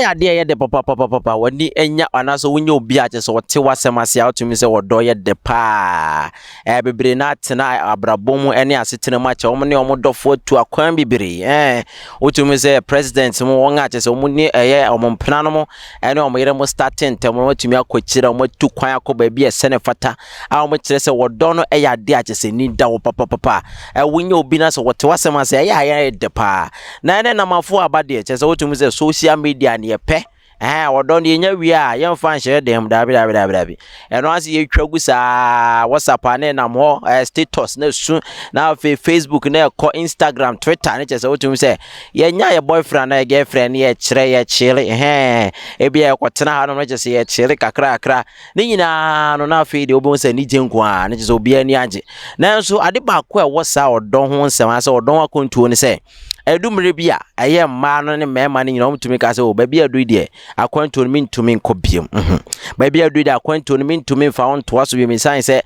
ya de papa wani enya anaso wonye obi a kyese wote wasem ase a otumi se wodo ye de pa bebre na tena abrabom ene asetena ma kye omne omodofo atu akwan bibiri otumi se president mo won a kyese omni omompena no mo ene omoyere mo starting tem mo otumi akokira mo atu kwan akoba bi esene fata a mo kire se wodo no ya de a kyese ni da wo papa wonye obi na se wote wasem ase ya de pa na ene namafo abade kyese otumi se social media ne pe wodon ye nya wi a ye mfa nhye dem dabi eno ase ye twagu sa WhatsApp ane na mo status na su na Facebook na ko Instagram Twitter ne chese wotum se ye nya ye boyfriend na ye girlfriend ye kire ye chile e bia kwotena ha no no chese ye chile kakra ne nyina no na fe de obo se ni jenku a ne chese obi ani age na nso ade ba ko e wo sa odon ho nsem ase odon akontuo ne se edumre bia aye mma no ne mema ne nyina omtumi ka se o ba bia du de akwantu no mintumi nkobiem ba bia du de akwantu no mintumi mfa on to aso bi mi san se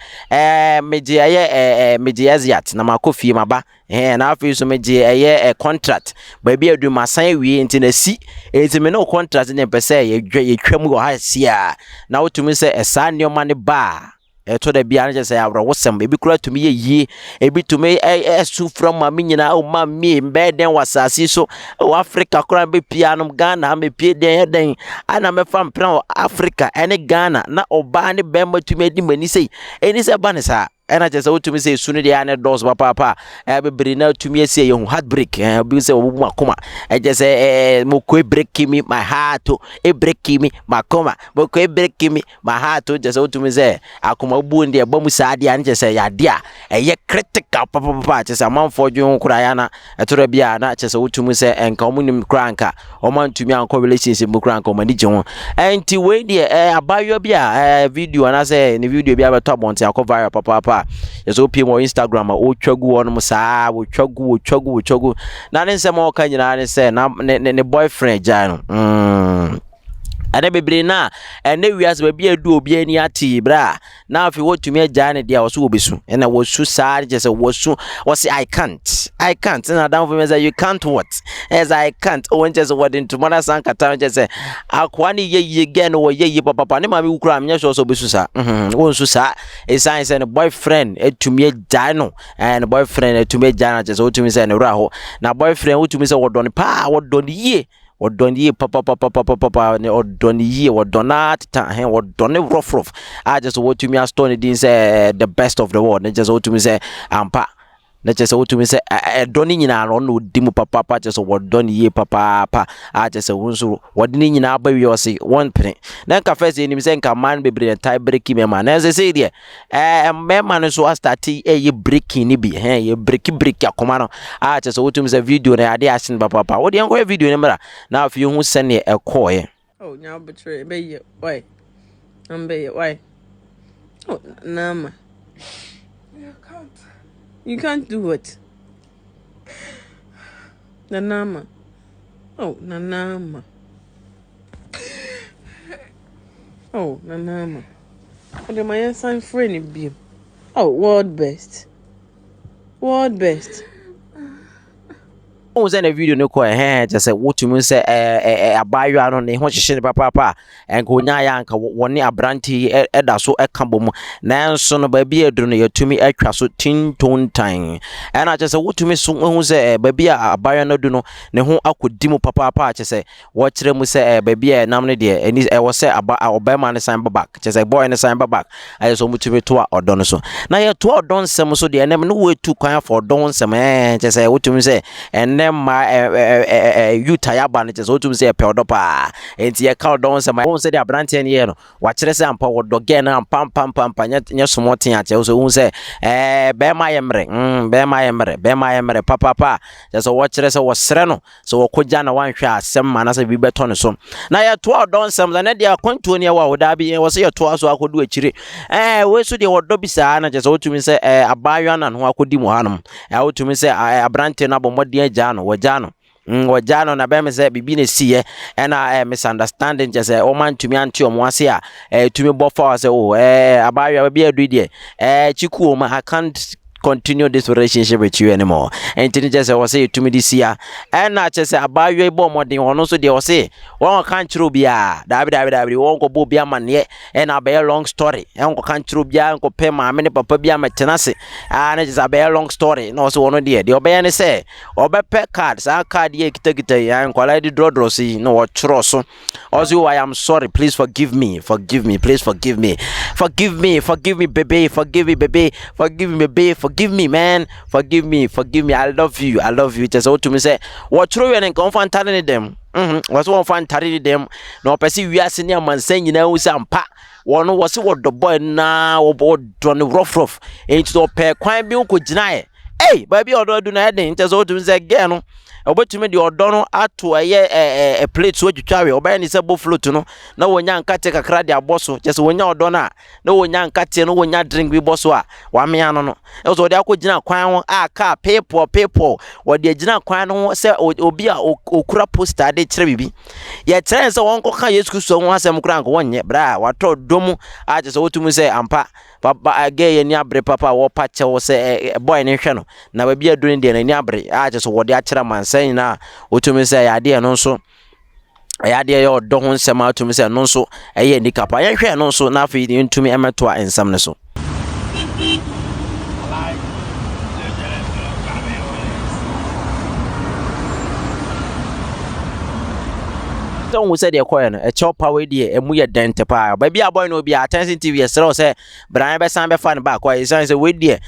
meje aye meje aziat na makofie maba na afi so meje aye contract ba bia du masan wie nti na si entimi no contract ne pese ye twam go ha sia na otumi se esa neoma ne ba to da bia na say awro wosem ebi kura tumi ye ebi tumi esu from ma nyina o ma mi mbeden wasasi so o Africa kura be piano Ghana me pie den ana me fam plan Africa ene Ghana na oba ne bemba tumi edi mani sei eni se ba ne sa ena je se otumi se sunu de ane dos papa bebiri na tumi ese ye heartbreak bi se obu akoma je se mo ko break me my heart break me makoma mo ko break me my heart je se otumi se akoma obu ndi ba mu sa de ane je se ya de a ye critical papa je se amanfo dwon kura ya na etora bia na je se otumi se enka omunim kranka omantumi anko relationship mu kranka omani je ho enti we de abayo bia video na se ni video bia beto abonte akọ viral papa yeso pie mo Instagram o twagu won mo saa o twagu na ne nsem o ka nyina ne se na ne boyfriend jan ane bebre na ene wiase ba bia du obi ani ati bra na afi wotumi agya ne dia woso obesu ena wosu saa je se wosu wose I can't na down for me say you can't what as I can't o won just what into mother san kata je se akwa ne ye gen wo ye papa ne ma me wukura amnya so so obesu saa won su saa e sign say ne boyfriend etumi agya no and boyfriend etumi agya na je se wotumi say ne wura ho na boyfriend wotumi say wodon pa wodon ye wodoni papa ne odoni ye wodona ta wodoni rough I just want to me a stone din say the best of the world ne just want to me say ampa na just want to me say doni nyina no dimu papa just wodoni ye papa I just wonso wodini nyina ba wi osi one penny na ka first ni me say nka man bebre tie breaking me man na say there me man so start ye breaking ni bi ye break akoma no I just want to me say video na ade asin papa wo de enko video ne mra na afi hu sene ekoye oh nya betray be ye why be why oh nama you can't do what Nanama. Oh, Nanama. Oh, Nanama. What am I sign friend be? Oh, world best. World best. o ze na video ne ko je se wotumi se abayo ano ne ho hyehye papa enka onya ya anka woni abranti eda so ekabom na nso no ba bi eduru no yatumi atwa so tintontan ena je se wotumi so hu se ba bi abayo no du no ne ho akodimu papa je se wo kire mu se ba bi nam ne de eni wo se obema ne sign back je se boy ne sign back aye so mutumi to odon so na ye to odon sem so de enem no wetu kwan for odon sem je se wotumi se ma yuta ya ba ne je so tum se pe odopa enti ye ka odon se ma won se de abrante ne ye no wa kire se ampa wodoge na pam nya somoten a che so won se be ma ye mre papa je so wo kire se wo sere no so wo koja na wan hwe asem ma na se bi beto ne so na ye to odon sem na de akwantuo ne wa woda bi wo se ye to aso akodu akire we so de wodo bi sa na je so tum se abayo na no akodi mu hanom wo tum se abrante na bomode agya no wajano na beme se bibi ne siye ena misunderstanding je se o man tumi anti omo ase a tumi bofa se o abayo bi adu de chiku o ma I can't continue this relationship with you anymore. And to just say to me this year, and not just about you bomb or the one so they say, one country be a David won't go bobia man yet, and I'll be a long story. Uncle country be uncle pay my many papa be a tenacity, and it is a very long story. No, so one dear, the obey say, or pet cards, our card ye and quality drodrosy, no trosso. Also, I am sorry, please forgive me, please forgive me, baby, forgive me, baby, forgive me, man, forgive me, I love you, just all to me say, what true and confront them. Was one fan tarry them, no perceive we are senior man saying, you know, some pa. One was what the boy now about Johnny rough into the pair quite milk could deny. Hey, baby, or do not just all to say again. Obo tumi de odono ato a plate so twitwawe oba ni se bo float no na wonya nkate kakra de aboso just wonya odono a na wonya nkate no wonya drink bi boso a wa me ano no e so de akogina kwan ho aka people wo de agina kwan no se obi a okura poster de kire bibi ye kire se won koka Yesu Kristo ho asem kura nko wonye bra wato domu a just wotumi se ampa papa agaye ni abre papa wo pache wo se boy ni hwe no na ba bia duni de ni abre a just wo de akira man saying na otumi say ade no so ade ye odo ho nsem atumi say no so eye ni kapa ye hwe no so na afi ntumi emeto a ensam ne so who said the coin a chopper with the emuya dente pa baby a boy no be attention TV so say Brian be san be fan back why say with the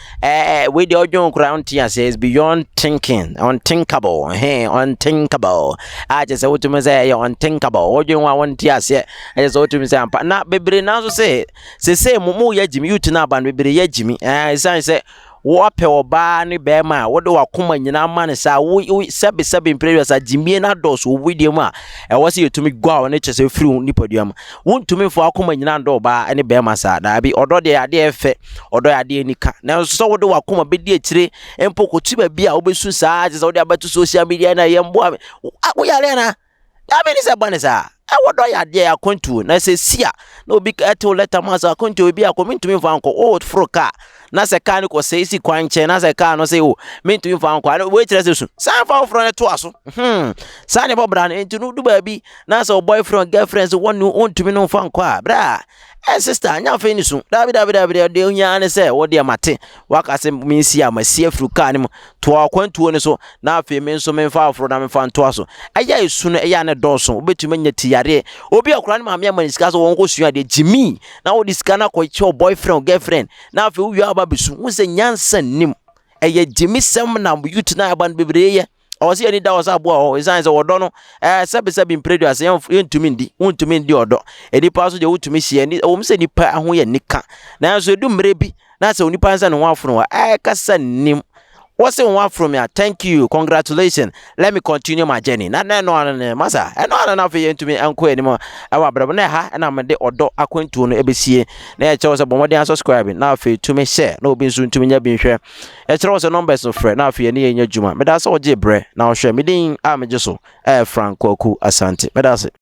audio crown tia says beyond thinking unthinkable unthinkable I just what to say unthinkable audio one tia say I just what to say na bebre na so say mumu ya jimi you na ban bebre ya jimi say wope oba ni bema wo de wakoma nyina ma ne sa wo sebe previous a jimie na dos wo video ma e wo se yetumi gwa wo ne chese free nipadua ma wontumi fo akoma nyina ndo oba ne bema sa da bi odo de ade efe odo ade nika na so wo de wakoma be di akire empo kotuba bi a wo besu sa je so wo de abatu social media na yembo wo yare na da be ni se bane sa wo do ya de akontu na se sia na obi ka to letter ma sa akontu obi akomentumi fo anko o froka na se ka ni ko se isi kwanche na se ka no se o mentumi fa anko we kire se su san fa ofro ne to aso san ne bobra ne ntinu du ba bi na se boyfriend girlfriend won ontumi no fa anko a bra sister anya fa ni su dabi de nya ne se wo de mate waka se minsi amasi afruka ne mo to akwantuo ne so na afi men so men fa ofro na men fa nto aso aya isu no eya ne donso obetumi nya tiyare obi akura ne maame amani sika so won ko sua de jimi na wo diska na ko che boyfriend girlfriend na afi wo aba bisu wo se nyansa nim eye jimi sem na youth na aba bebreye o se ani da was abo o isan se wodo no sebe impredio ase yentumi ndi odo edi pa so je wutumi hie ni o mse nipa ho ye nika na so edu mre bi na se onipa nsa ne ho aforo wa kasa nim what's the one from here? Thank you, congratulations. Let me continue my journey. Not no masa. I know enough for you to me uncle anymore. Our brother ha and I'm a day or dog according to no ABC. Now chose about more than subscribing. Now for to me share. No being soon to me being share. It's also numbers of friend. Now for you near your juma. But that's all Jibre. Now share me ding. I'm just so Franco Asante. But that's it.